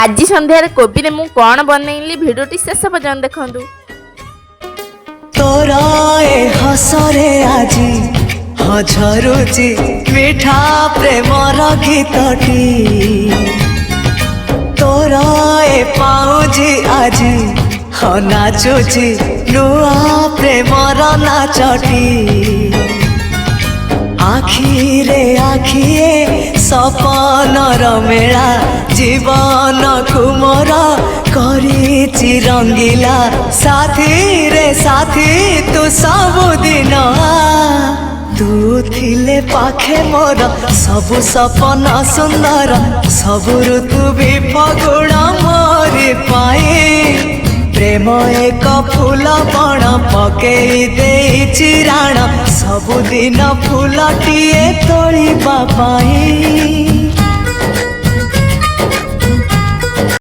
आज संध्यार कोबी मु कौन बनैली भिडियोटी शेष पर्यंत देखंतु। तोरा ए हसरे आजी हझरुची मिठा प्रेमर गीतटी तोरा ए पाउजी आजी ह नाचुची नुआ प्रेमर नाचटी आखिरे आखिए सपनर मेला जीवन कुमर करिछि रंगीला साथी रे साथी तू सबुदिन तू थिले पाखे मोर सबु सपन सुंदर सबु ऋतु भी फगुण मोरी पाई प्रेम एक फूल बण पकई देइछि राण सबुदिन फूलटिए तोलिबा पाई।